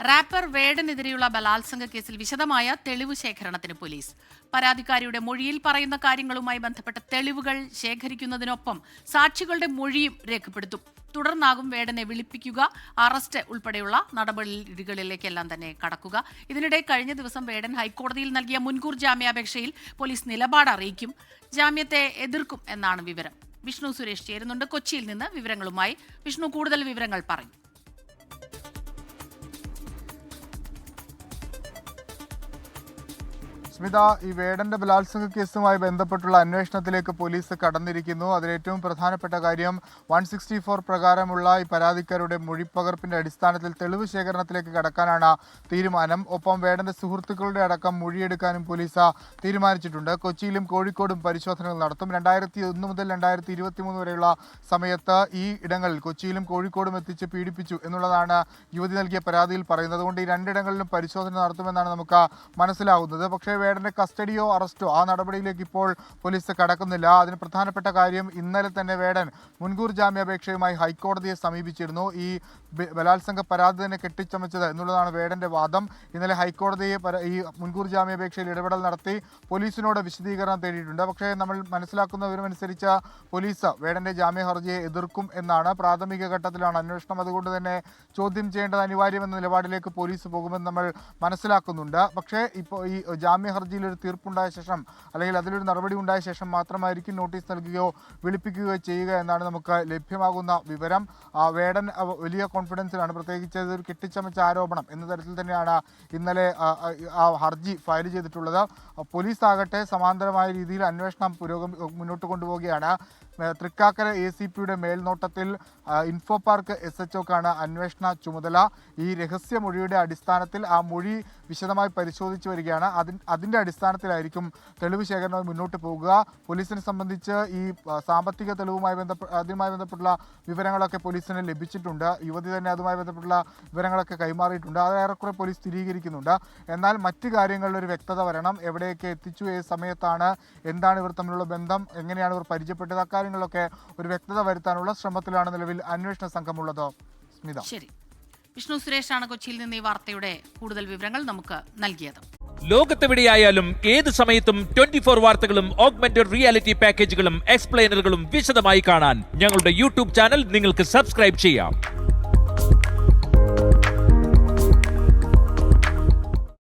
Wrapper വേടനെതിരെയുള്ള ബലാത്സംഗ കേസിൽ വിശദമായ തെളിവ് ശേഖരണത്തിന് പോലീസ്. പരാതിക്കാരിയുടെ മൊഴിയിൽ പറയുന്ന കാര്യങ്ങളുമായി ബന്ധപ്പെട്ട തെളിവുകൾ ശേഖരിക്കുന്നതിനൊപ്പം സാക്ഷികളുടെ മൊഴിയും രേഖപ്പെടുത്തും. തുടർന്നാകും വേടനെ വിളിപ്പിക്കുക, അറസ്റ്റ് ഉൾപ്പെടെയുള്ള നടപടികളിലേക്കെല്ലാം തന്നെ കടക്കുക. ഇതിനിടെ കഴിഞ്ഞ ദിവസം വേടൻ ഹൈക്കോടതിയിൽ നൽകിയ മുൻകൂർ ജാമ്യാപേക്ഷയിൽ പോലീസ് നിലപാട് അറിയിക്കും. ജാമ്യത്തെ എതിർക്കും എന്നാണ് വിവരം. വിഷ്ണു സുരേഷ് ചേരുന്നുണ്ട് കൊച്ചിയിൽ നിന്ന് വിവരങ്ങളുമായി. വിഷ്ണു, കൂടുതൽ വിവരങ്ങൾ പറയും. സ്മിത, ഈ വേടന്റെ ബലാത്സംഗ കേസുമായി ബന്ധപ്പെട്ടുള്ള അന്വേഷണത്തിലേക്ക് പോലീസ് കടന്നിരിക്കുന്നു. അതിലേറ്റവും പ്രധാനപ്പെട്ട കാര്യം 164 പ്രകാരമുള്ള ഈ പരാതിക്കാരുടെ മൊഴിപ്പകർപ്പിന്റെ അടിസ്ഥാനത്തിൽ തെളിവ് ശേഖരണത്തിലേക്ക് കടക്കാനാണ് തീരുമാനം. ഒപ്പം വേടന്റെ സുഹൃത്തുക്കളുടെ അടക്കം മൊഴിയെടുക്കാനും പോലീസ് തീരുമാനിച്ചിട്ടുണ്ട്. കൊച്ചിയിലും കോഴിക്കോടും പരിശോധനകൾ നടത്തും. 2001 മുതൽ 2023 വരെയുള്ള സമയത്ത് ഈ ഇടങ്ങളിൽ കൊച്ചിയിലും കോഴിക്കോടും എത്തിച്ച് പീഡിപ്പിച്ചു എന്നുള്ളതാണ് യുവതി നൽകിയ പരാതിയിൽ പറയുന്നത്. അതുകൊണ്ട് ഈ രണ്ടിടങ്ങളിലും പരിശോധന നടത്തുമെന്നാണ് നമുക്ക് മനസ്സിലാകുന്നത്. പക്ഷേ വേടന്റെ കസ്റ്റഡിയോ അറസ്റ്റോ ആ നടപടിയിലേക്ക് ഇപ്പോൾ പോലീസ് കടക്കുന്നില്ല. അതിന് പ്രധാനപ്പെട്ട കാര്യം, ഇന്നലെ തന്നെ വേടൻ മുൻകൂർ ജാമ്യാപേക്ഷയുമായി ഹൈക്കോടതിയെ സമീപിച്ചിരുന്നു. ഈ ബലാത്സംഗ പരാതി തന്നെ കെട്ടിച്ചമച്ചത് എന്നുള്ളതാണ് വേടന്റെ വാദം. ഇന്നലെ ഹൈക്കോടതിയെ ഈ മുൻകൂർ ജാമ്യാപേക്ഷയിൽ ഇടപെടൽ നടത്തി പോലീസിനോട് വിശദീകരണം തേടിയിട്ടുണ്ട്. പക്ഷേ നമ്മൾ മനസ്സിലാക്കുന്ന വിവരമനുസരിച്ച് പോലീസ് വേടന്റെ ജാമ്യ ഹർജിയെ എതിർക്കും എന്നാണ്. പ്രാഥമിക ഘട്ടത്തിലാണ് അന്വേഷണം. അതുകൊണ്ട് തന്നെ ചോദ്യം ചെയ്യേണ്ടത് അനിവാര്യമെന്ന നിലപാടിലേക്ക് പോലീസ് പോകുമെന്ന് നമ്മൾ മനസ്സിലാക്കുന്നുണ്ട്. പക്ഷേ ഇപ്പോൾ ഈ ജാമ്യ ഹർജിയിൽ ഒരു തീർപ്പുണ്ടായ ശേഷം, അല്ലെങ്കിൽ അതിലൊരു നടപടി ഉണ്ടായ ശേഷം മാത്രമായിരിക്കും നോട്ടീസ് നൽകുകയോ വിളിപ്പിക്കുകയോ ചെയ്യുക എന്നാണ് നമുക്ക് ലഭ്യമാകുന്ന വിവരം. വേടൻ വലിയ കോൺഫിഡൻസിലാണ്. പ്രത്യേകിച്ച് ഇതൊരു കെട്ടിച്ചമച്ച ആരോപണം എന്ന തരത്തിൽ തന്നെയാണ് ഇന്നലെ ആ ഹർജി ഫയൽ ചെയ്തിട്ടുള്ളത്. പോലീസ് ആകട്ടെ സമാന്തരമായ രീതിയിൽ അന്വേഷണം മുന്നോട്ട് കൊണ്ടുപോവുകയാണ്. തൃക്കാക്കര ACPയുടെ മേൽനോട്ടത്തിൽ ഇൻഫോ പാർക്ക് SHOക്കാണ് അന്വേഷണ ചുമതല. ഈ രഹസ്യമൊഴിയുടെ അടിസ്ഥാനത്തിൽ ആ മൊഴി വിശദമായി പരിശോധിച്ചു വരികയാണ്. അതിൻ്റെ അടിസ്ഥാനത്തിലായിരിക്കും തെളിവ് ശേഖരണം മുന്നോട്ട് പോകുക. പോലീസിനെ സംബന്ധിച്ച് ഈ സാമ്പത്തിക തെളിവുമായി അതുമായി ബന്ധപ്പെട്ടുള്ള വിവരങ്ങളൊക്കെ പോലീസിന് ലഭിച്ചിട്ടുണ്ട്. യുവതി തന്നെ അതുമായി ബന്ധപ്പെട്ടുള്ള വിവരങ്ങളൊക്കെ കൈമാറിയിട്ടുണ്ട്. അത് ഏറെക്കുറെ പോലീസ് സ്ഥിരീകരിക്കുന്നുണ്ട്. എന്നാൽ മറ്റു കാര്യങ്ങളിൽ ഒരു വ്യക്തത വരണം. എവിടെയൊക്കെ എത്തിച്ചു, ഏത് സമയത്താണ്, എന്താണ് ഇവർ തമ്മിലുള്ള ബന്ധം, എങ്ങനെയാണ് ഇവർ പരിചയപ്പെട്ടത്, അക്കാര്യങ്ങളിലൊക്കെ ഒരു വ്യക്തത വരുത്താനുള്ള ശ്രമത്തിലാണ് നിലവിൽ അന്വേഷണ സംഘമുള്ളത്. സ്മിത. ശരി, വിഷ്ണു സുരേഷാണ് കൊച്ചിയിൽ നിന്ന് ഈ വാർത്തയുടെ കൂടുതൽ വിവരങ്ങൾ നമുക്ക് നൽകിയത്. ലോകത്തെവിടെയായാലും ഏത് സമയത്തും 24 വാർത്തകളും ഓഗ്മെന്റഡ് റിയാലിറ്റി പാക്കേജുകളും എക്സ്പ്ലെയിനറുകളും വിശദമായി കാണാൻ ഞങ്ങളുടെ YouTube ചാനൽ നിങ്ങൾക്ക് സബ്സ്ക്രൈബ് ചെയ്യാം.